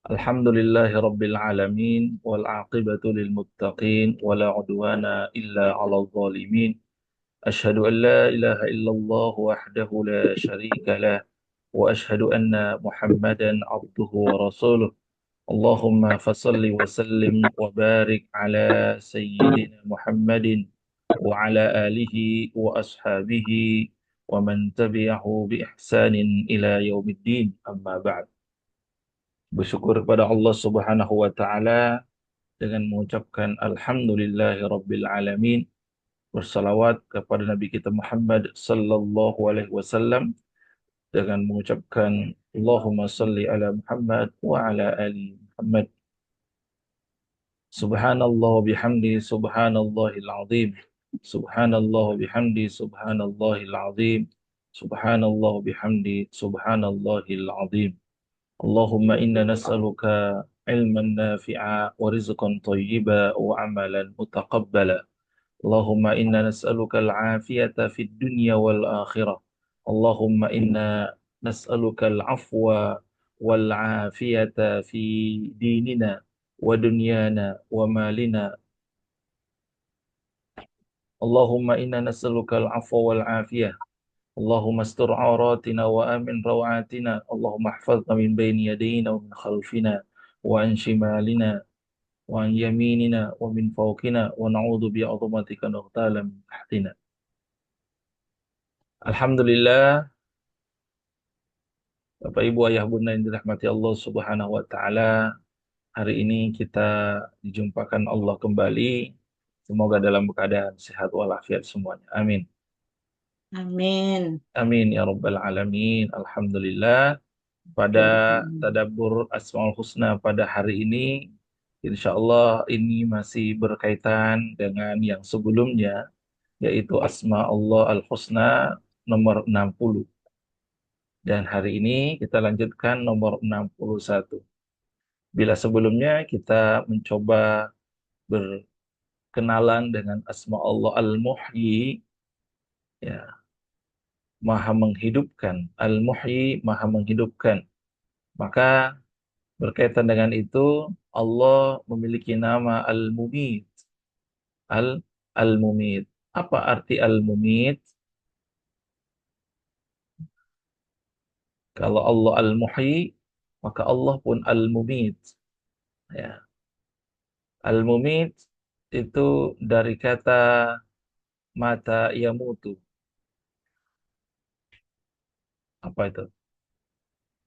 Alhamdulillahi Rabbil Alamin wal aqibatu lil muttaqin wala udwana illa 'alal zalimin. Ashhadu an la ilaha illallah wahdahu la syarika lah wa ashhadu anna Muhammadan 'abduhu wa rasuluh. Allahumma fasalli wa sallim wa barik ala sayyidina Muhammadin wa ala alihi wa ashabihi wa man tabi'ahu bi ihsanin ila yaumiddin. Amma ba'd. Bersyukur kepada Allah Subhanahu wa taala dengan mengucapkan alhamdulillahi rabbil alamin, bersalawat kepada Nabi kita Muhammad sallallahu alaihi wasallam dengan mengucapkan Allahumma salli ala Muhammad wa ala ali Muhammad. Subhanallah bihamdi subhanallahil azim. Subhanallah bihamdi subhanallahil azim. Subhanallah bihamdi subhanallahil azim. اللهم إنا نسألك علما نافعا ورزقا طيبا وعملا متقبلا. اللهم إنا نسألك العافية في الدنيا والآخرة. اللهم إنا نسألك العفو والعافية في ديننا ودنيانا ومالنا. اللهم إنا نسألك العفو والعافية. اللهم استر عوراتنا وآمن روعاتنا. اللهم احفظنا من بين يدينا ومن خلفنا وعن شمالنا وعن يميننا ومن فوقنا ونعوذ بعظمتك أن نغتال من تحتنا. Alhamdulillah, Bapak Ibu Ayah Bunda yang dirahmati Allah Subhanahu wa taala, hari ini kita dijumpakan Allah kembali. Semoga dalam keadaan sehat walafiat semuanya. Amin. Amin. Amin ya rabbal alamin. Alhamdulillah. Pada tadabbur Asmaul Husna pada hari ini, insya Allah ini masih berkaitan dengan yang sebelumnya, yaitu Asma Allah Al-Husna nomor 60. Dan hari ini kita lanjutkan nomor 61. Bila sebelumnya kita mencoba berkenalan dengan Asma Allah Al-Muhyi, ya, Maha menghidupkan, Al-Muhyi, Maha menghidupkan. Maka berkaitan dengan itu, Allah memiliki nama Al-Mumit. Al-Mumit. Apa arti Al-Mumit? Kalau Allah Al-Muhyi, maka Allah pun Al-Mumit. Ya. Al-Mumit itu dari kata mata yamutu. Apa itu?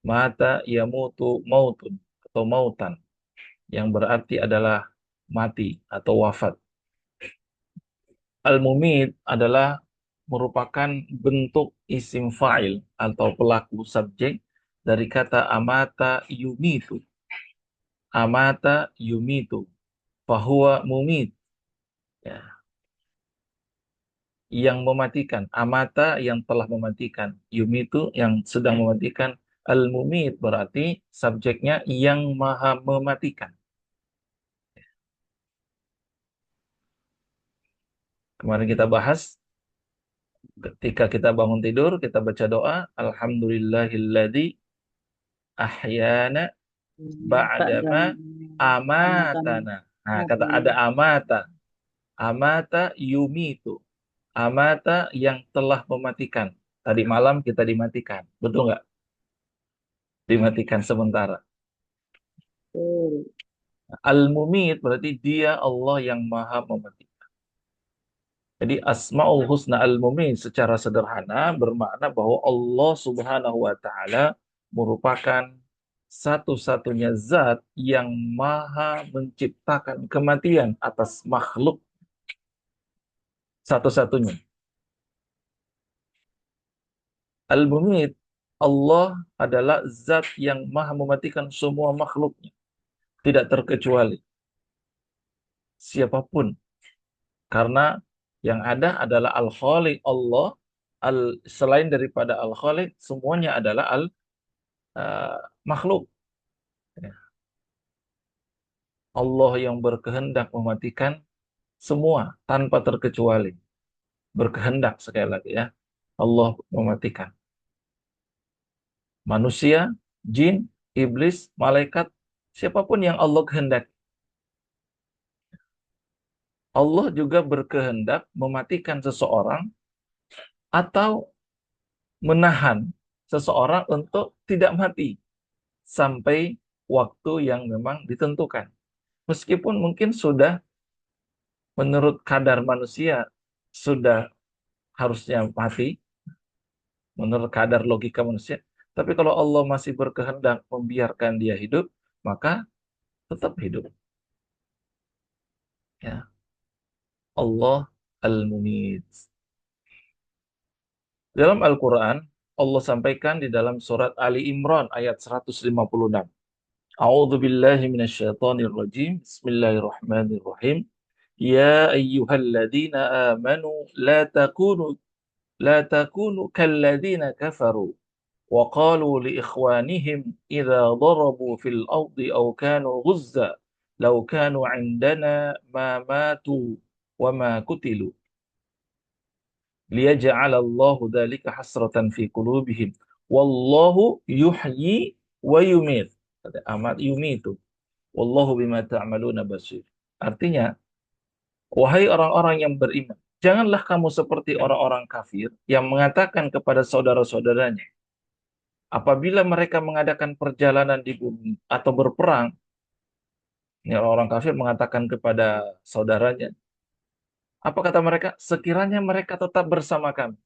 Mata yamutu mautun atau mautan, yang berarti adalah mati atau wafat. Al-Mumit adalah merupakan bentuk isim fa'il atau pelaku subjek dari kata amata yumitu. Amata yumitu. Fahuwa mumit. Ya, yang mematikan. Amata yang telah mematikan. Yumitu yang sedang mematikan. Al-Mumit berarti subjeknya yang maha mematikan. Kemarin kita bahas ketika kita bangun tidur, kita baca doa, Alhamdulillahilladzi ahyana ba'dama Amatan. amatana. Nah, kata ada amata. Amata yumitu. Amata yang telah mematikan. Tadi malam kita dimatikan. Betul nggak? Dimatikan sementara. Al-Mumit berarti dia Allah yang maha mematikan. Jadi Asma'ul Husna Al-Mumit secara sederhana bermakna bahwa Allah Subhanahu wa taala merupakan satu-satunya zat yang maha menciptakan kematian atas makhluk, satu-satunya. Al-Mumit, Allah adalah zat yang maha mematikan semua makhluknya, tidak terkecuali siapapun. Karena yang ada adalah Al-Khaliq Allah, selain daripada Al-Khaliq, semuanya adalah makhluk. Ya. Allah yang berkehendak mematikan semua tanpa terkecuali. Berkehendak sekali lagi ya. Allah mematikan manusia, jin, iblis, malaikat, Siapapun yang Allah kehendaki. Allah juga berkehendak mematikan seseorang atau menahan seseorang untuk tidak mati sampai waktu yang memang ditentukan. Meskipun mungkin sudah menurut kadar manusia sudah harusnya mati, menurut kadar logika manusia. Tapi kalau Allah masih berkehendak membiarkan dia hidup, maka tetap hidup. Ya, Allah Al-Mumit. Dalam Al-Quran, Allah sampaikan di dalam surat Ali Imran ayat 156. A'udzu billahi minasyaitonir rajim. Bismillahirrahmanirrahim. Ya ayyuhalladzina amanu la takunu kalladzina kafaru wa qalu li ikhwanihim idza darabu fil ardi aw kanu ghuzza law kanu 'indana ma matu wa ma kutilu liyaj'alallahu dzalika hasratan fi qulubihim wallahu yuhyi wa yumit. Kata amat yumitu wallahu bima ta'maluna basir. Artinya, wahai orang-orang yang beriman, janganlah kamu seperti orang-orang kafir yang mengatakan kepada saudara-saudaranya apabila mereka mengadakan perjalanan di bumi atau berperang. Ini orang-orang kafir mengatakan kepada saudaranya, apa kata mereka? Sekiranya mereka tetap bersama kami.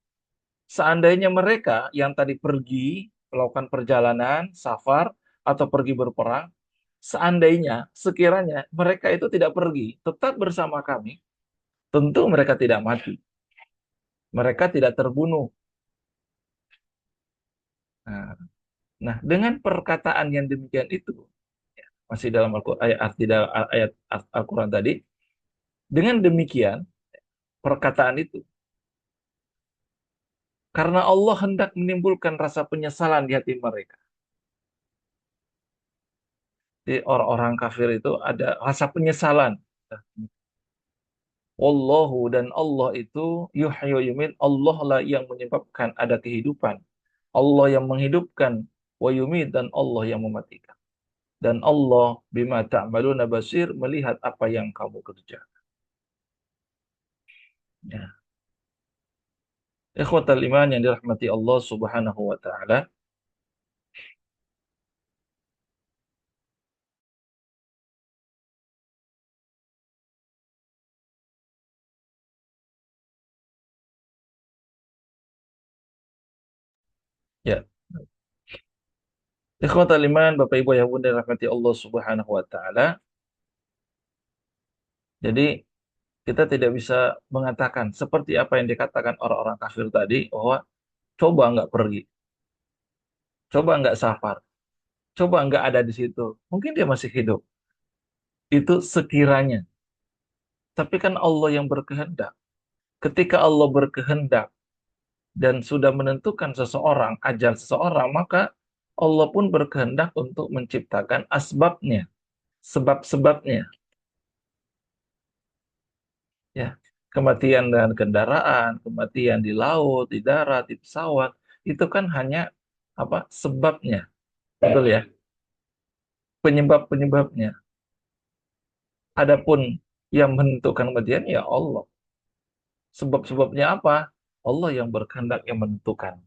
Seandainya mereka yang tadi pergi melakukan perjalanan, safar, atau pergi berperang, seandainya, sekiranya mereka itu tidak pergi, tetap bersama kami, tentu mereka tidak mati. Mereka tidak terbunuh. Nah, dengan perkataan yang demikian itu, masih dalam ayat Al-Quran tadi, dengan demikian, perkataan itu, karena Allah hendak menimbulkan rasa penyesalan di hati mereka. Jadi orang-orang kafir itu ada rasa penyesalan. Wallahu dan Allah itu yuhyi wa yumiit. Allah lah yang menyebabkan ada kehidupan. Allah yang menghidupkan wa yumiit dan Allah yang mematikan. Dan Allah bima ta'maluna basir melihat apa yang kamu kerjakan. Ya. Ikhwatal iman yang dirahmati Allah Subhanahu wa taala. Ya. Ikhwatal iman, Bapak Ibu yang bunda dirahmati Allah Subhanahu wa taala. Jadi kita tidak bisa mengatakan seperti apa yang dikatakan orang-orang kafir tadi bahwa coba nggak pergi, coba nggak safar, coba nggak ada di situ. Mungkin dia masih hidup. Itu sekiranya. Tapi kan Allah yang berkehendak. Ketika Allah berkehendak dan sudah menentukan seseorang, ajal seseorang, maka Allah pun berkehendak untuk menciptakan asbabnya, sebab-sebabnya. Ya, kematian dengan kendaraan, kematian di laut, di darat, di pesawat, itu kan hanya apa sebabnya, betul ya? Penyebab-penyebabnya. Adapun yang menentukan kematian ya Allah. Sebab-sebabnya apa? Allah yang berkehendak yang menentukan.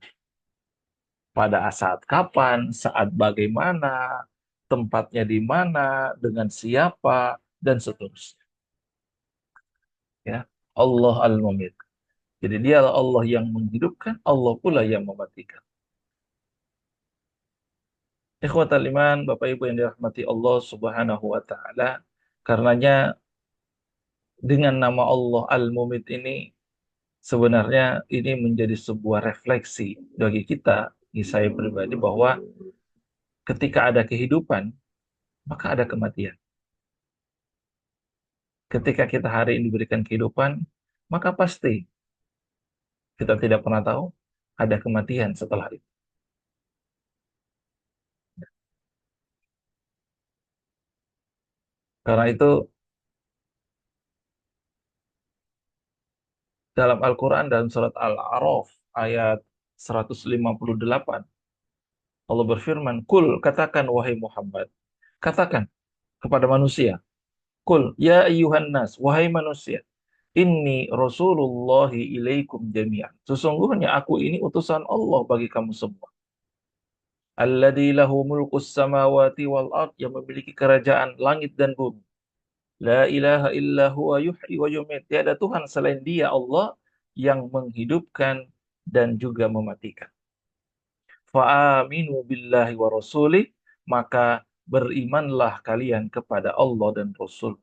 Pada saat kapan, saat bagaimana, tempatnya di mana, dengan siapa, dan seterusnya. Ya, Allah Al-Mumit. Jadi dia Allah yang menghidupkan, Allah pula yang mematikan. Ikhwatal iman, Bapak Ibu yang dirahmati Allah Subhanahu wa taala, karenanya dengan nama Allah Al-Mumit ini sebenarnya ini menjadi sebuah refleksi bagi kita, bagi saya pribadi bahwa ketika ada kehidupan, maka ada kematian. Ketika kita hari ini diberikan kehidupan, maka pasti kita tidak pernah tahu ada kematian setelah itu. Karena itu dalam Al-Quran dalam surat Al-A'raf ayat 158 Allah berfirman, Kul katakan wahai Muhammad, Katakan kepada manusia, Qul ya ayyuhan nas, wahai manusia, inni rasulullahi ilaikum jami'an. Sesungguhnya aku ini utusan Allah bagi kamu semua. Alladzi lahu mulkus samawati wal ard, yang memiliki kerajaan langit dan bumi. La ilaha illa huwa yuhyi wa yumiit. Tiada Tuhan selain Dia, Allah, yang menghidupkan dan juga mematikan. Fa'aminu billahi wa rasulih, maka berimanlah kalian kepada Allah dan Rasul.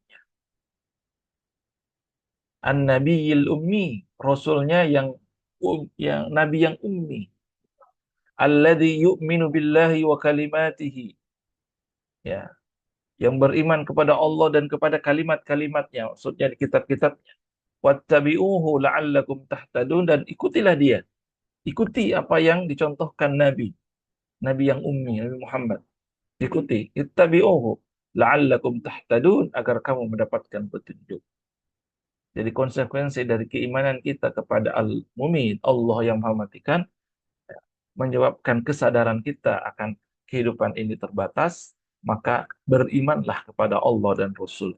An-Nabiyil Ummi, Rasulnya yang Nabi yang ummi. Alladzi yu'minu billahi wa kalimatihi. Ya, yang beriman kepada Allah dan kepada kalimat-kalimatnya, maksudnya di kitab-kitabnya. Wattabi'uhu la'allakum tahtadun, dan ikutilah dia. Ikuti apa yang dicontohkan Nabi. Nabi yang ummi, Nabi Muhammad. Ikuti. Ittabi'uhu la'allakum tahtadun, agar kamu mendapatkan petunjuk. Jadi konsekuensi dari keimanan kita kepada Al-Mumit, Allah yang Maha Mematikan, menyebabkan kesadaran kita akan kehidupan ini terbatas, maka berimanlah kepada Allah dan Rasul.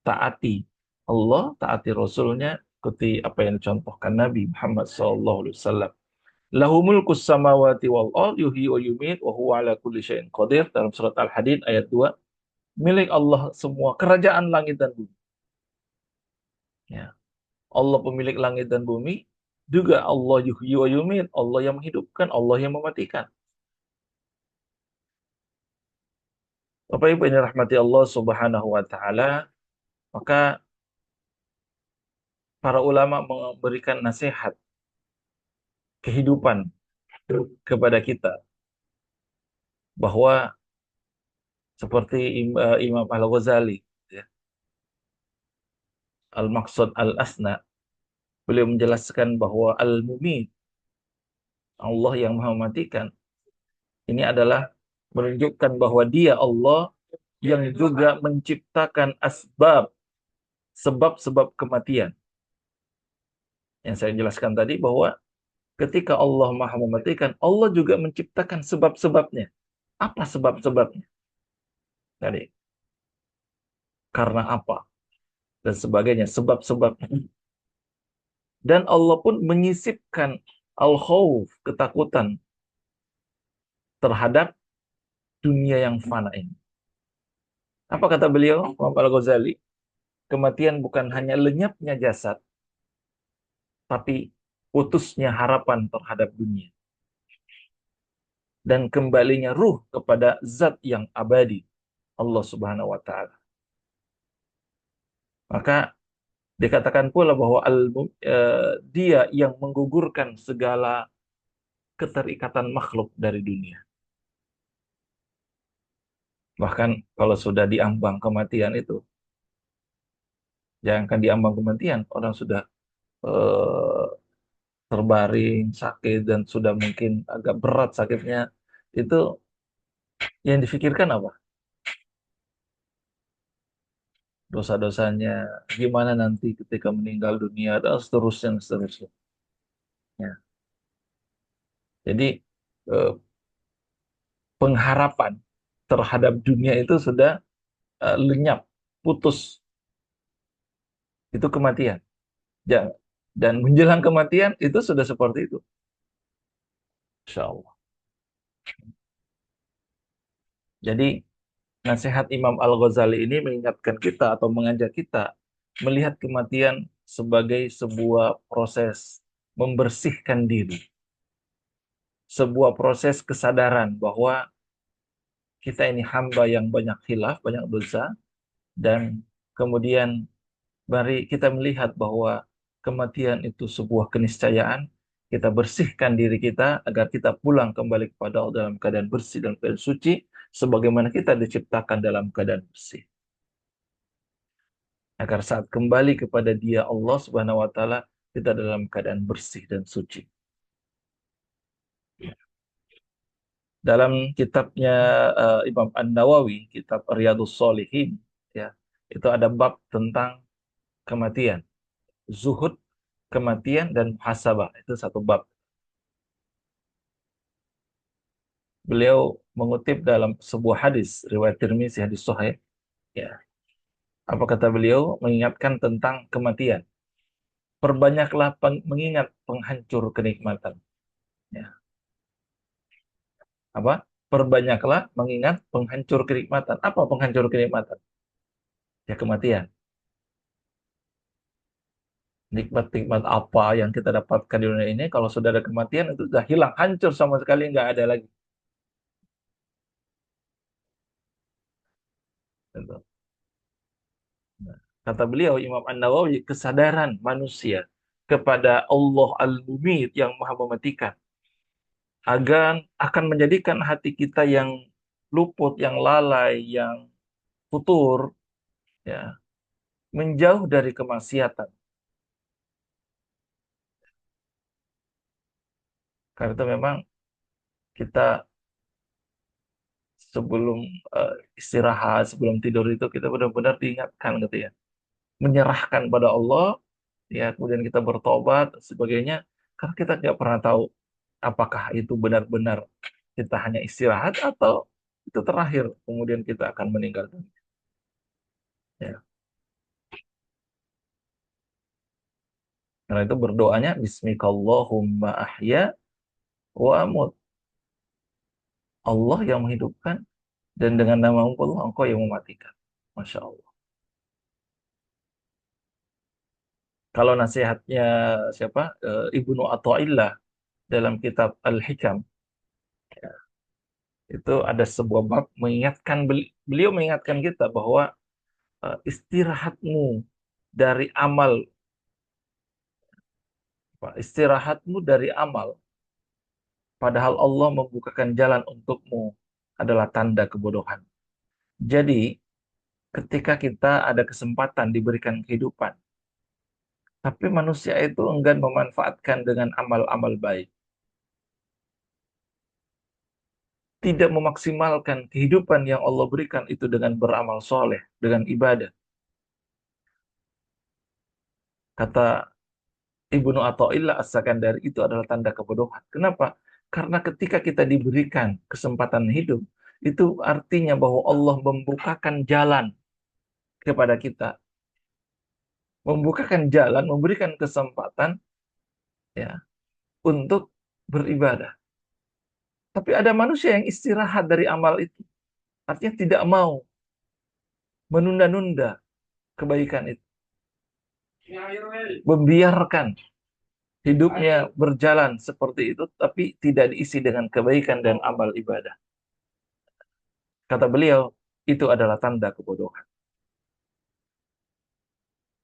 Taati Allah, taati Rasulnya, ikuti apa yang dicontohkan Nabi Muhammad SAW. Lahu mulkus samawati wal ard, yuhyi wa yumiit, wa huwa ala kulli syai'in qadir. Dalam surat Al-Hadid ayat 2. Milik Allah semua kerajaan langit dan bumi. Ya. Allah pemilik langit dan bumi, juga Allah yuhyi wa yumiit, Allah yang menghidupkan, Allah yang mematikan. Bapak Ibu yang dirahmati Allah Subhanahu wa taala, maka para ulama memberikan nasihat kehidupan kepada kita bahwa seperti Imam Al-Ghazali, ya, Al-Maqsad Al-Asna, beliau menjelaskan bahwa Al-Mumit, Allah yang Maha Mematikan, ini adalah menunjukkan bahwa Dia Allah yang juga menciptakan sebab-sebab kematian. Yang saya jelaskan tadi bahwa ketika Allah Maha Mematikan, Allah juga menciptakan sebab-sebabnya. Apa sebab-sebabnya? Tadi, karena apa? Dan sebagainya, sebab-sebabnya. Dan Allah pun menyisipkan al-khawf, ketakutan terhadap dunia yang fana ini. Apa kata beliau, Imam Al-Ghazali? Kematian bukan hanya lenyapnya jasad, tapi putusnya harapan terhadap dunia. Dan kembalinya ruh kepada zat yang abadi, Allah Subhanahu wa taala. Maka dikatakan pula bahwa Dia yang menggugurkan segala keterikatan makhluk dari dunia. Bahkan kalau sudah diambang kematian itu, jangankan diambang kematian, orang sudah eh, terbaring sakit dan sudah mungkin agak berat sakitnya, itu yang difikirkan apa? Dosa-dosanya, gimana nanti ketika meninggal dunia, dan seterusnya, dan seterusnya. Ya. Jadi eh, pengharapan terhadap dunia itu sudah lenyap, putus. Itu kematian. Ja- Dan menjelang kematian itu sudah seperti itu. Insya Allah. Jadi nasihat Imam Al-Ghazali ini mengingatkan kita atau mengajak kita melihat kematian sebagai sebuah proses membersihkan diri. Sebuah proses kesadaran bahwa kita ini hamba yang banyak khilaf, banyak dosa, dan kemudian mari kita melihat bahwa kematian itu sebuah keniscayaan. Kita bersihkan diri kita agar kita pulang kembali kepada Allah dalam keadaan bersih dan keadaan suci, sebagaimana kita diciptakan dalam keadaan bersih. Agar saat kembali kepada Dia Allah Subhanahu wa taala, kita dalam keadaan bersih dan suci. Dalam kitabnya Imam An-Nawawi, kitab Riyadhus Shalihin, ya, itu ada bab tentang kematian, zuhud, kematian, dan muhasabah. Itu satu bab. Beliau mengutip dalam sebuah hadis riwayat Tirmizi, hadis sahih, ya. Apa kata beliau? Mengingatkan tentang kematian. Perbanyaklah mengingat penghancur kenikmatan. Ya. Apa? Perbanyaklah mengingat penghancur kenikmatan. Apa penghancur kenikmatan? Ya, kematian. Nikmat-nikmat apa yang kita dapatkan di dunia ini, kalau sudah ada kematian itu sudah hilang, hancur sama sekali, nggak ada lagi. Gitu. Nah, kata beliau Imam An-Nawawi, kesadaran manusia kepada Allah Al-Mumit yang Maha Mematikan akan menjadikan hati kita yang luput, yang lalai, yang futur, ya, menjauh dari kemaksiatan. Karena itu memang kita sebelum istirahat, sebelum tidur itu kita benar-benar diingatkan gitu ya, menyerahkan pada Allah, ya, kemudian kita bertobat sebagainya, karena kita nggak pernah tahu apakah itu benar-benar kita hanya istirahat atau itu terakhir, kemudian kita akan meninggal dunia. Ya. Karena itu berdoanya Bismikallahumma ahya wa amut. Allah yang menghidupkan dan dengan nama Allah engkau yang mematikan. Masya Allah. Kalau nasihatnya siapa? Ibnu Athaillah dalam kitab Al-Hikam, itu ada sebuah bab mengingatkan, beliau mengingatkan kita bahwa istirahatmu dari amal, istirahatmu dari amal, padahal Allah membukakan jalan untukmu, adalah tanda kebodohan. Jadi, ketika kita ada kesempatan diberikan kehidupan, tapi manusia itu enggan memanfaatkan dengan amal-amal baik, tidak memaksimalkan kehidupan yang Allah berikan itu dengan beramal soleh, dengan ibadah. Kata Ibnu Athaillah As-Sakandari, itu adalah tanda kebodohan. Kenapa? Karena ketika kita diberikan kesempatan hidup, itu artinya bahwa Allah membukakan jalan kepada kita. Membukakan jalan, memberikan kesempatan, ya, untuk beribadah. Tapi ada manusia yang istirahat dari amal itu. Artinya tidak mau menunda-nunda kebaikan itu. Membiarkan hidupnya berjalan seperti itu, tapi tidak diisi dengan kebaikan dan amal ibadah. Kata beliau, itu adalah tanda kebodohan.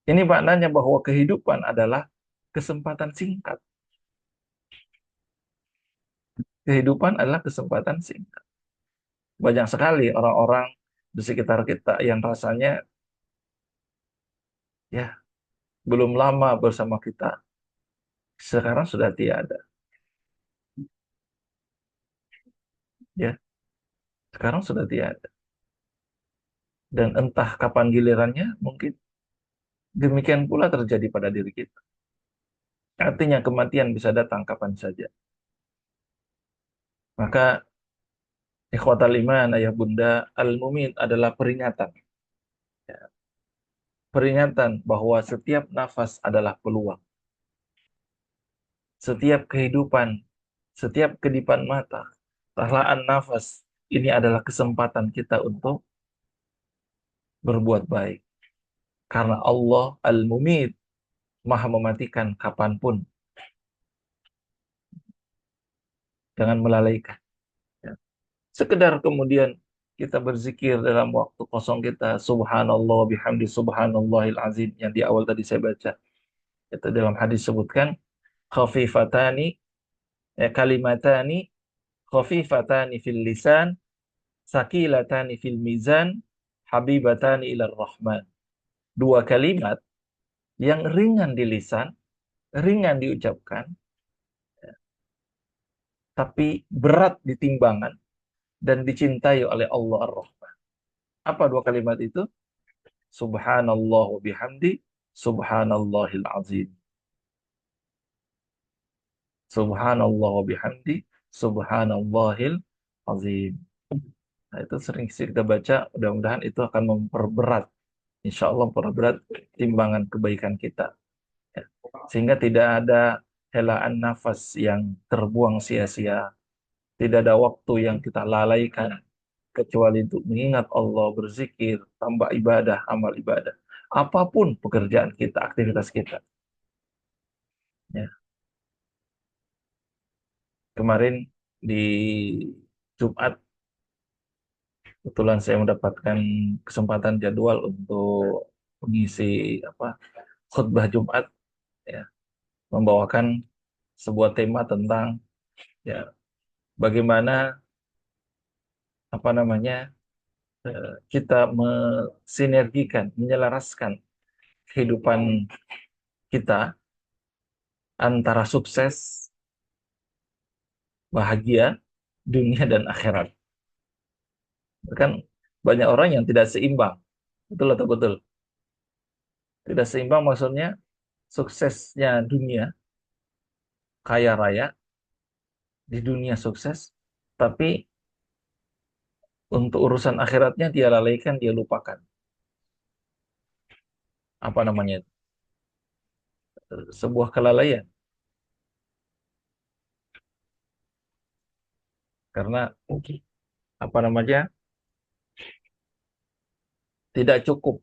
Ini maknanya bahwa kehidupan adalah kesempatan singkat. Kehidupan adalah kesempatan singkat. Banyak sekali orang-orang di sekitar kita yang rasanya, ya, belum lama bersama kita, sekarang sudah tiada. Ya, sekarang sudah tiada. Dan entah kapan gilirannya, mungkin demikian pula terjadi pada diri kita. Artinya kematian bisa datang kapan saja. Maka ikhwatal iman, ayah bunda, al-mumit adalah peringatan. Ya, peringatan bahwa setiap nafas adalah peluang. Setiap kehidupan, setiap kedipan mata, rahlaan nafas, ini adalah kesempatan kita untuk berbuat baik. Karena Allah al-mumit, maha mematikan kapanpun. Jangan melalaikan. Ya. Sekedar kemudian kita berzikir dalam waktu kosong kita, subhanallah bihamdi subhanallahil azim, yang di awal tadi saya baca. Itu dalam hadis sebutkan, khafifatani, kalimatani, khafifatani fil lisan, sakilatani fil mizan, habibatani ilar rahman. Dua kalimat yang ringan di lisan, ringan diucapkan, tapi berat di timbangan dan dicintai oleh Allah Ar-Rahman. Apa dua kalimat itu? Subhanallah wa bihamdi, subhanallahil azim. Subhanallah wa bihamdi, subhanallahil azim. Nah, itu sering sih kita baca, mudah-mudahan itu akan memperberat, insya Allah memperberat timbangan kebaikan kita. Ya. Sehingga tidak ada helaan nafas yang terbuang sia-sia, tidak ada waktu yang kita lalaikan, kecuali untuk mengingat Allah, berzikir, tambah ibadah, amal ibadah. Apapun pekerjaan kita, aktivitas kita. Ya. Kemarin di Jumat, kebetulan saya mendapatkan kesempatan jadwal untuk mengisi khutbah Jumat, ya, membawakan sebuah tema tentang, ya, bagaimana apa namanya kita mensinergikan, menyelaraskan kehidupan kita antara sukses, bahagia, dunia dan akhirat. Kan banyak orang yang tidak seimbang. Betul atau betul? Tidak seimbang maksudnya suksesnya dunia, kaya raya, di dunia sukses, tapi untuk urusan akhiratnya dia lalaikan, dia lupakan. Apa namanya itu? Sebuah kelalaian. Karena apa namanya? Tidak cukup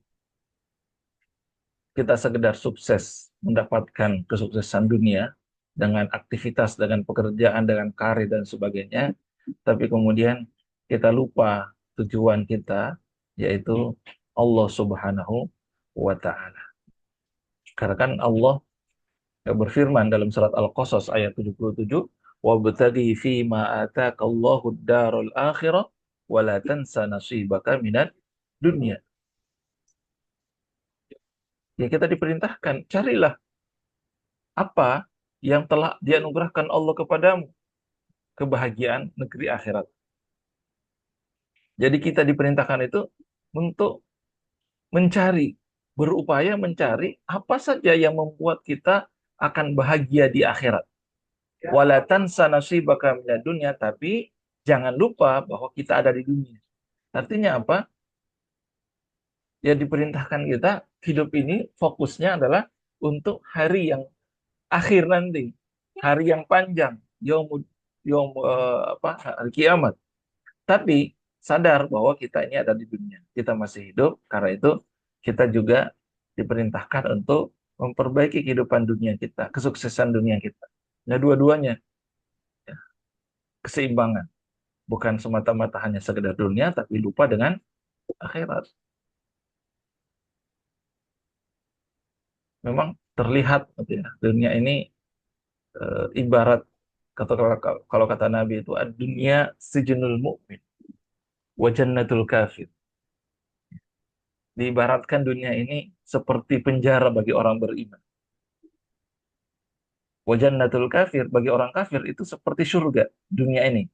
kita sekedar sukses, mendapatkan kesuksesan dunia dengan aktivitas, dengan pekerjaan, dengan karir dan sebagainya, tapi kemudian kita lupa tujuan kita, yaitu Allah Subhanahu wa Ta'ala. Karena kan Allah berfirman dalam surat Al-Qasas ayat 77, "Wabtaghi fi ma ataakallahu ad-darul akhirah wa la tansa nasibaka minad dunya." Ya kita diperintahkan, carilah apa yang telah dianugerahkan Allah kepadamu, kebahagiaan negeri akhirat. Jadi kita diperintahkan itu untuk mencari, berupaya mencari apa saja yang membuat kita akan bahagia di akhirat. Walatan sanasi bakal dunia, tapi jangan lupa bahwa kita ada di dunia. Artinya apa? Ya diperintahkan kita hidup ini fokusnya adalah untuk hari yang akhir nanti, hari yang panjang, hari kiamat. Tapi sadar bahwa kita ini ada di dunia, kita masih hidup, karena itu kita juga diperintahkan untuk memperbaiki kehidupan dunia kita, kesuksesan dunia kita. Nah, dua-duanya, ya, keseimbangan, bukan semata-mata hanya sekedar dunia, tapi lupa dengan akhirat. Memang terlihat, gitu ya, dunia ini ibarat kalau kata Nabi itu dunia sijnul mu'min wa jannatul kafir. Diibaratkan dunia ini seperti penjara bagi orang beriman. Wa jannatul kafir, bagi orang kafir itu seperti surga dunia ini.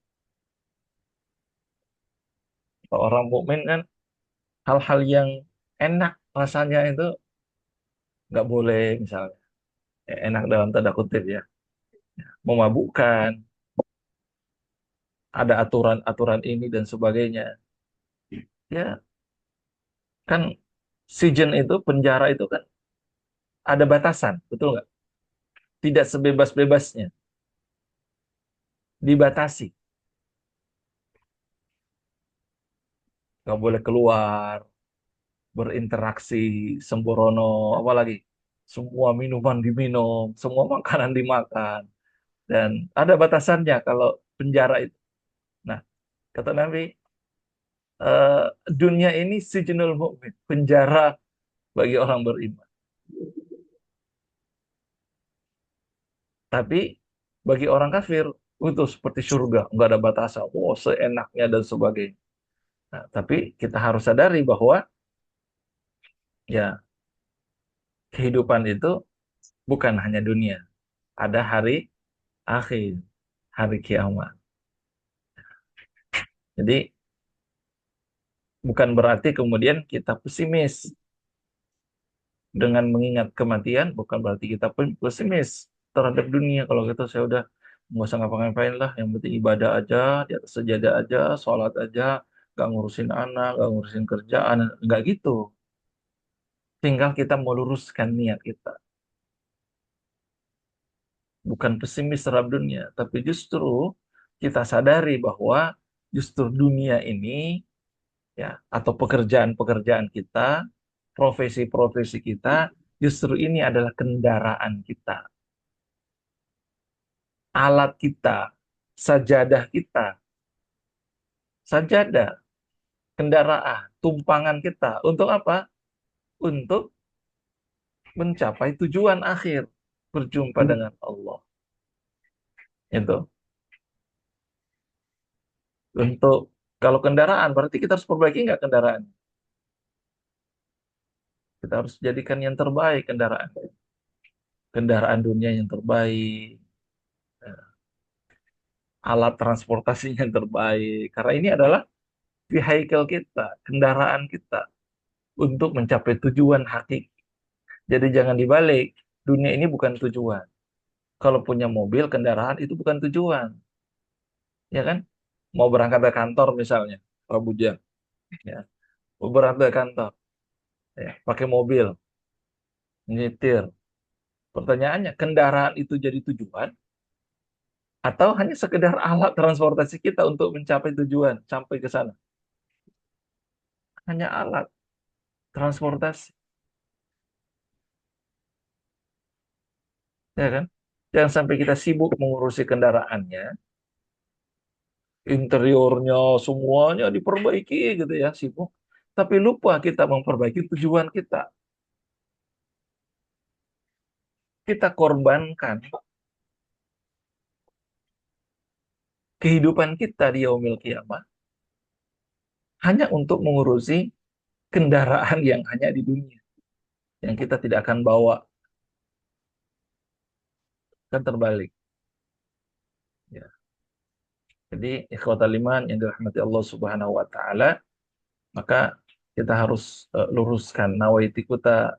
Kalau orang mukmin kan hal-hal yang enak rasanya itu nggak boleh, misalnya enak dalam tanda kutip ya, memabukkan, ada aturan-aturan ini dan sebagainya. Ya kan, sejen itu, penjara itu kan ada batasan, betul nggak? Tidak sebebas-bebasnya, dibatasi. Nggak boleh keluar, berinteraksi sembrono, apalagi semua minuman diminum, semua makanan dimakan, dan ada batasannya kalau penjara itu. Nah, kata Nabi, eh, dunia ini sijnul mukmin, penjara bagi orang beriman. Tapi bagi orang kafir itu seperti surga, nggak ada batasan, oh seenaknya dan sebagainya. Nah, tapi kita harus sadari bahwa ya kehidupan itu bukan hanya dunia, ada hari akhir, hari kiamat. Jadi bukan berarti kemudian kita pesimis dengan mengingat kematian, bukan berarti kita pesimis terhadap dunia. Kalau gitu saya udah nggak usah ngapa-ngapain lah, yang penting ibadah aja, di atas sejadah aja, sholat aja, nggak ngurusin anak, nggak ngurusin kerjaan, nggak gitu. Tinggal kita meluruskan niat kita. Bukan pesimis terhadap dunia, tapi justru kita sadari bahwa justru dunia ini ya atau pekerjaan-pekerjaan kita, profesi-profesi kita, justru ini adalah kendaraan kita, alat kita, sajadah kita, sajadah, kendaraan, tumpangan kita. Untuk apa? Untuk mencapai tujuan akhir, berjumpa dengan Allah. Itu. Untuk kalau kendaraan, berarti kita harus perbaiki nggak kendaraan? Kita harus jadikan yang terbaik kendaraan. Kendaraan dunia yang terbaik, alat transportasinya yang terbaik. Karena ini adalah vehicle kita, kendaraan kita untuk mencapai tujuan hakiki. Jadi jangan dibalik, dunia ini bukan tujuan. Kalau punya mobil, kendaraan itu bukan tujuan, ya kan? Mau berangkat ke kantor misalnya, Pak Bujang, ya, mau berangkat ke kantor, ya, pakai mobil, nyetir. Pertanyaannya, kendaraan itu jadi tujuan atau hanya sekedar alat transportasi kita untuk mencapai tujuan, sampai ke sana? Hanya alat transportasi, ya kan? Jangan sampai kita sibuk mengurusi kendaraannya, interiornya semuanya diperbaiki gitu ya, sibuk. Tapi lupa kita memperbaiki tujuan kita. Kita korbankan kehidupan kita di yaumil kiamah hanya untuk mengurusi kendaraan yang hanya di dunia, yang kita tidak akan bawa, kan terbalik. Ya. Jadi ikhwatal iman yang dirahmati Allah Subhanahu wa taala, maka kita harus luruskan nawaiti kita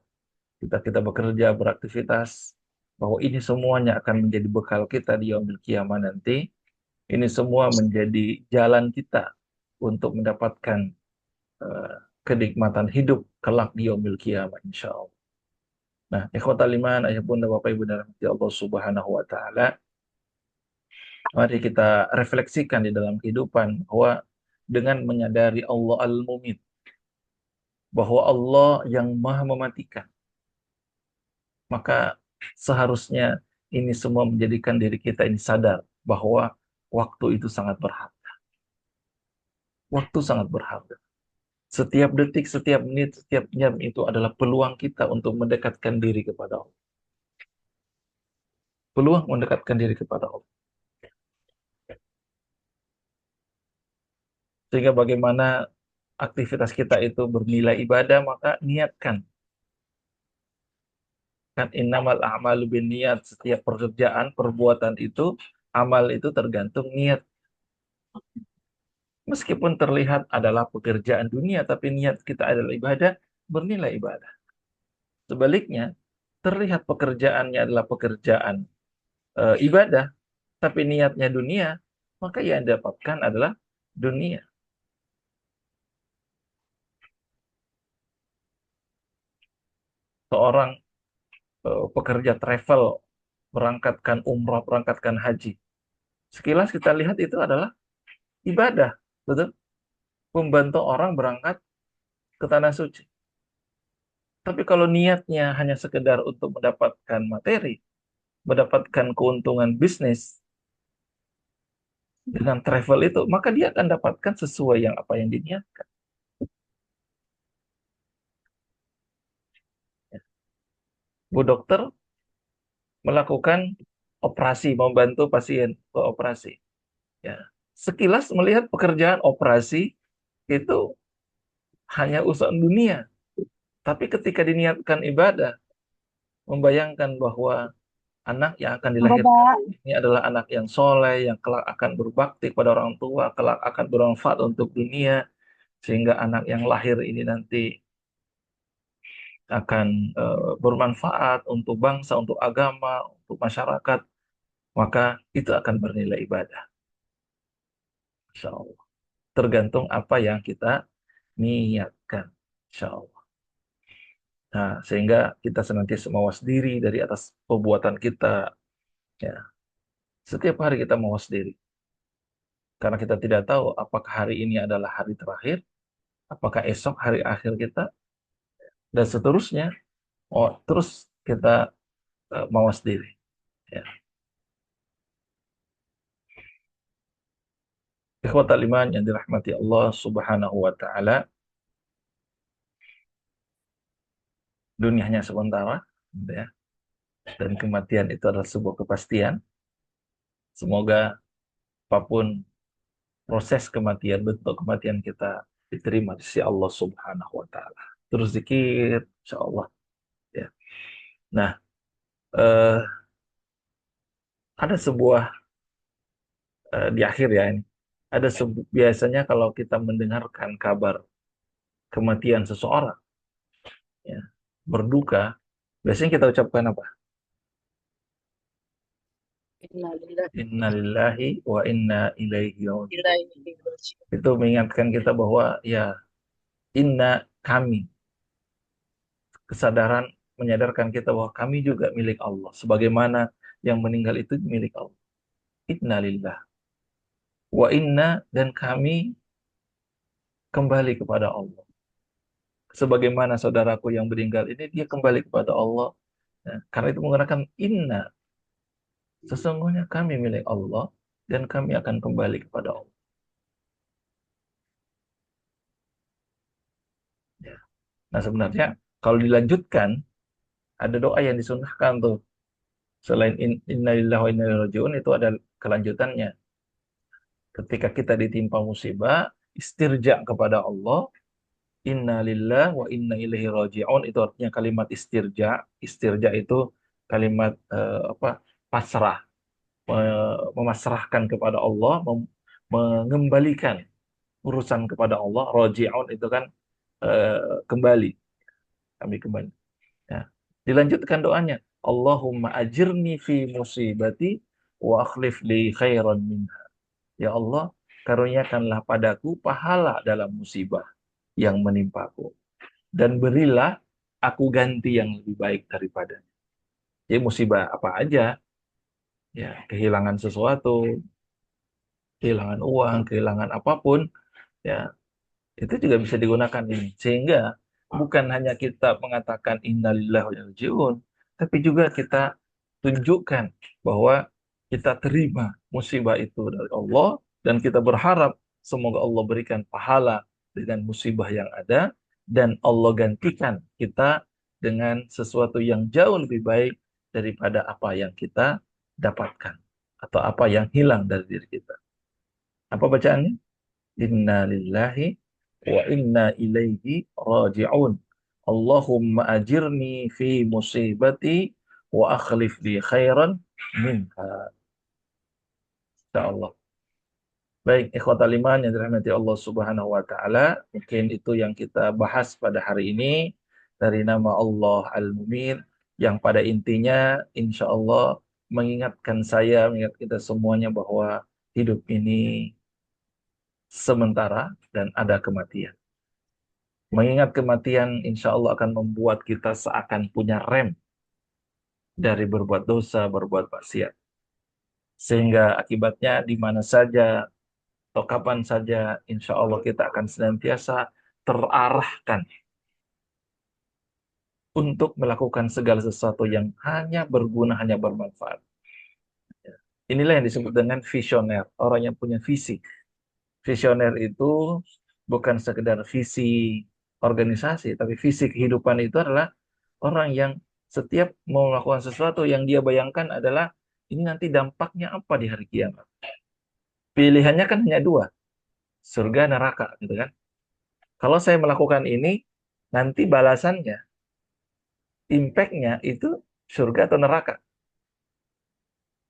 kita bekerja, beraktivitas, bahwa ini semuanya akan menjadi bekal kita di yaumil kiamah nanti. Ini semua menjadi jalan kita untuk mendapatkan eh, kenikmatan hidup kelak di yaumil kiamah insya Allah. Nah, ikhwatal iman, ayah bunda, bapak ibu, dan rahmati Allah Subhanahu wa taala, mari kita refleksikan di dalam kehidupan bahwa dengan menyadari Allah Al-Mumit, bahwa Allah yang Maha Mematikan, maka seharusnya ini semua menjadikan diri kita ini sadar bahwa waktu itu sangat berharga. Waktu sangat berharga. Setiap detik, setiap menit, setiap jam itu adalah peluang kita untuk mendekatkan diri kepada Allah. Peluang mendekatkan diri kepada Allah. Sehingga bagaimana aktivitas kita itu bernilai ibadah, maka niatkan. Kan innamal a'malu binniyat, setiap pekerjaan, perbuatan itu, amal itu tergantung niat. Meskipun terlihat adalah pekerjaan dunia, tapi niat kita adalah ibadah, bernilai ibadah. Sebaliknya, terlihat pekerjaannya adalah pekerjaan ibadah, tapi niatnya dunia, maka yang didapatkan adalah dunia. Seorang pekerja travel, berangkatkan umrah, berangkatkan haji. Sekilas kita lihat itu adalah ibadah, betul? Membantu orang berangkat ke tanah suci. Tapi kalau niatnya hanya sekedar untuk mendapatkan materi, mendapatkan keuntungan bisnis dengan travel itu, maka dia akan dapatkan sesuai yang apa yang diniatkan. Bu dokter melakukan operasi, membantu pasien operasi. Ya. Sekilas melihat pekerjaan operasi itu hanya urusan dunia. Tapi ketika diniatkan ibadah, membayangkan bahwa anak yang akan Apa, dilahirkan Pak? ini adalah anak yang soleh, yang kelak akan berbakti kepada orang tua, kelak akan bermanfaat untuk dunia, sehingga anak yang lahir ini nanti akan bermanfaat untuk bangsa, untuk agama, untuk masyarakat, maka itu akan bernilai ibadah. Insya Allah. tergantung apa yang kita niatkan, insya Allah. Nah, sehingga kita senantiasa mawas diri dari atas perbuatan kita. Ya, setiap hari kita mawas diri, karena kita tidak tahu apakah hari ini adalah hari terakhir, apakah esok hari akhir kita, dan seterusnya. Oh, terus kita mawas diri. Ya. Ikhwatal iman yang dirahmati Allah Subhanahu wa Ta'ala, dunia hanya sementara, gitu ya. Dan kematian itu adalah sebuah kepastian. Semoga apapun proses kematian, bentuk kematian kita diterima di sisi Allah Subhanahu wa Ta'ala. Terus zikir, insya Allah. Ya. Nah, eh, ada sebuah di akhir ya ini. Ada biasanya kalau kita mendengarkan kabar kematian seseorang, ya, berduka, biasanya kita ucapkan apa? Innalillahi Innalillahi wa inna ilaihi wa raji'un. inna ilaihi raji'un. Itu mengingatkan kita bahwa ya inna kami, kesadaran menyadarkan kita bahwa kami juga milik Allah. Sebagaimana yang meninggal itu milik Allah. Innalillah wa inna, dan kami kembali kepada Allah. Sebagaimana saudaraku yang meninggal ini, dia kembali kepada Allah. Ya, karena itu menggunakan inna. Sesungguhnya kami milik Allah dan kami akan kembali kepada Allah. Ya. Nah sebenarnya kalau dilanjutkan, ada doa yang disunahkan tuh. Selain innalillahi wa inna ilaihi raji'un, itu ada kelanjutannya. Ketika kita ditimpa musibah, istirja kepada Allah. Inna lillah wa inna ilaihi raji'un, itu artinya kalimat istirja. Istirja itu kalimat apa? Pasrah, memasrahkan kepada Allah, mengembalikan urusan kepada Allah. Raji'un itu kan kembali, kami kembali. Ya. Dilanjutkan doanya. Allahumma ajirni fi musibati wa akhlif li khairan minha. Ya Allah, karuniakanlah padaku pahala dalam musibah yang menimpaku, dan berilah aku ganti yang lebih baik daripadanya. Jadi musibah apa aja, ya kehilangan sesuatu, kehilangan uang, kehilangan apapun, ya itu juga bisa digunakan ini. Sehingga bukan hanya kita mengatakan innalillahi wa inna ilaihi raji'un, tapi juga kita tunjukkan bahwa kita terima musibah itu dari Allah dan kita berharap semoga Allah berikan pahala dengan musibah yang ada, dan Allah gantikan kita dengan sesuatu yang jauh lebih baik daripada apa yang kita dapatkan atau apa yang hilang dari diri kita. Apa bacaannya? Inna lillahi wa inna ilaihi raji'un. Allahumma ajirni fi musibati wa akhlif li khairan minha. Insyaallah. Baik, ikhwatal iman yang dirahmati Allah Subhanahu wa taala, mungkin itu yang kita bahas pada hari ini dari nama Allah Al-Mumit, yang pada intinya insya Allah mengingatkan saya, mengingat kita semuanya bahwa hidup ini sementara dan ada kematian. Mengingat kematian insya Allah akan membuat kita seakan punya rem dari berbuat dosa, berbuat maksiat. Sehingga akibatnya di mana saja atau kapan saja insya Allah kita akan senantiasa terarahkan untuk melakukan segala sesuatu yang hanya berguna, hanya bermanfaat. Inilah yang disebut dengan visioner, orang yang punya visi. Visioner itu bukan sekedar visi organisasi, tapi visi kehidupan itu adalah orang yang setiap mau melakukan sesuatu yang dia bayangkan adalah ini nanti dampaknya apa di hari kiamat. Pilihannya kan hanya dua, surga neraka, gitu kan? Kalau saya melakukan ini, nanti balasannya, impact-nya itu surga atau neraka.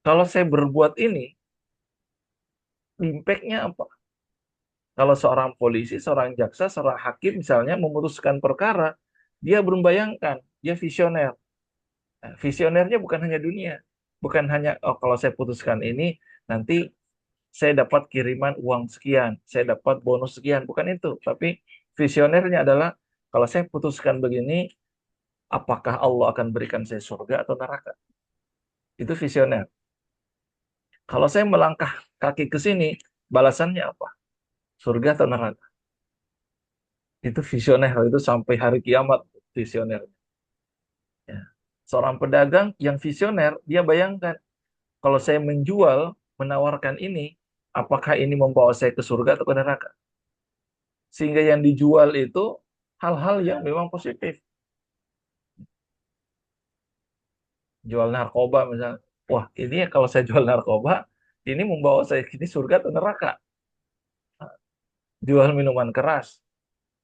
Kalau saya berbuat ini, impact-nya apa? Kalau seorang polisi, seorang jaksa, seorang hakim misalnya memutuskan perkara, dia belum bayangkan, dia visioner. Nah, visionernya bukan hanya dunia, bukan hanya oh kalau saya putuskan ini nanti saya dapat kiriman uang sekian, saya dapat bonus sekian, bukan itu. Tapi visionernya adalah kalau saya putuskan begini, apakah Allah akan berikan saya surga atau neraka? Itu visioner. Kalau saya melangkah kaki ke sini, balasannya apa? Surga atau neraka? Itu visioner, itu sampai hari kiamat visioner. Ya. Seorang pedagang yang visioner, dia bayangkan kalau saya menjual, menawarkan ini, apakah ini membawa saya ke surga atau ke neraka? Sehingga yang dijual itu hal-hal yang memang positif. Jual narkoba misalnya. Wah, ini kalau saya jual narkoba, ini membawa saya ke surga atau neraka? Jual minuman keras.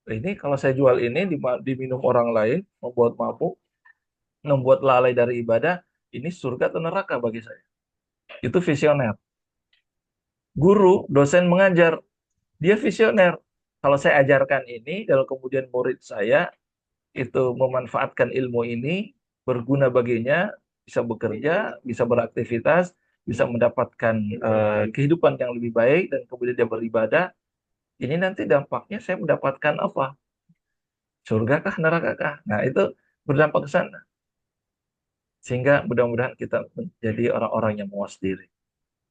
Ini kalau saya jual ini diminum orang lain, membuat mabuk, membuat lalai dari ibadah, ini surga atau neraka bagi saya. Itu visioner. Guru, dosen mengajar, dia visioner. Kalau saya ajarkan ini, kalau kemudian murid saya itu memanfaatkan ilmu ini, berguna baginya, bisa bekerja, bisa beraktivitas, bisa mendapatkan kehidupan yang lebih baik, dan kemudian dia beribadah, ini nanti dampaknya saya mendapatkan apa? Surga kah, neraka kah? Nah, itu berdampak ke sana. Sehingga mudah-mudahan kita menjadi orang-orang yang mawas diri.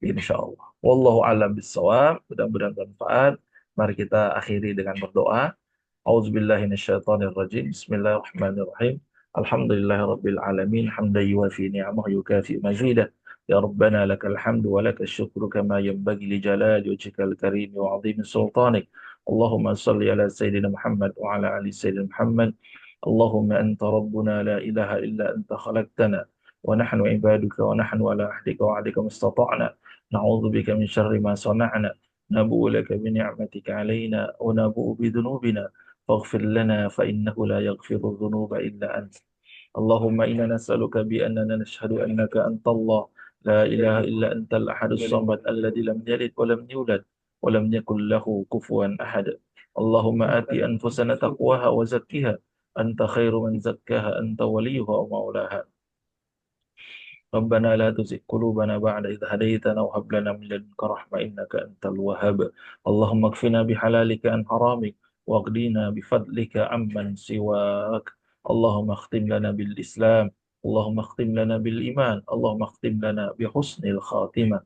Insya Allah. Wallahu a'lam bishawab. Mudah-mudahan bermanfaat. Mari kita akhiri dengan berdoa. A'udzubillahi minasyaitonirrajim. Bismillahirrahmanirrahim. Alhamdulillahi rabbil alamin. Hamdan yuwafi ni'amahu yukafi mazidah. Ya Rabbana lakal hamdu wa lakal syukru kama yanbaghi li jalali wajhikal karim wa 'azimi sultanik. Allahumma salli ala Sayyidina Muhammad wa ala ali Sayyidina Muhammad. اللهم أنت ربنا لا إله إلا أنت خلقتنا ونحن عبادك ونحن على عهدك وعدك ما استطعنا نعوذ بك من شر ما صنعنا نبوء لك بنعمتك علينا ونبوء بذنوبنا فاغفر لنا فإنه لا يغفر الذنوب إلا أنت اللهم إنا نسألك بأننا نشهد أنك أنت الله لا إله إلا أنت الأحد الصمد الذي لم يلد ولم يولد ولم يكن له كفوا أحد اللهم آت أنفسنا تقواها وزكها أنت خير من زكاها أنت وليها ومولاها ربنا لا تزغ قلوبنا بعد إذ هديتنا وهب لنا من لدنك رحمة إنك أنت الوهاب اللهم اكفنا بحلالك عن حرامك واغننا بفضلك عمن سواك اللهم اختم لنا بالإسلام اللهم اختم لنا بالإيمان اللهم اختم لنا بحسن الخاتمة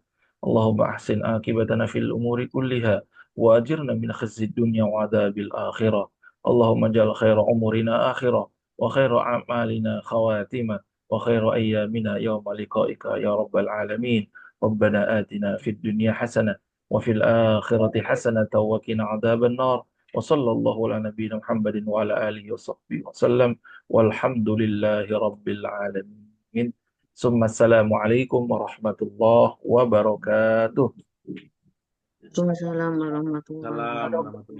اللهم أحسن عاقبتنا في الأمور كلها وأجرنا من خزي الدنيا وعذاب الآخرة اللهم اجعل خير أمورنا آخرة وخير أعمالنا خواتمة وخير أيامنا يوم لقائك يا رب العالمين ربنا آتنا في الدنيا حسنة وفي الآخرة حسنة وقنا عذاب النار وصلى الله على نبينا محمد وعلى آله وصحبه وسلم والحمد لله رب العالمين ثم السلام عليكم ورحمة الله وبركاته Waalaikumsalam warahmatullahi Salam wabarakatuh. warahmatullahi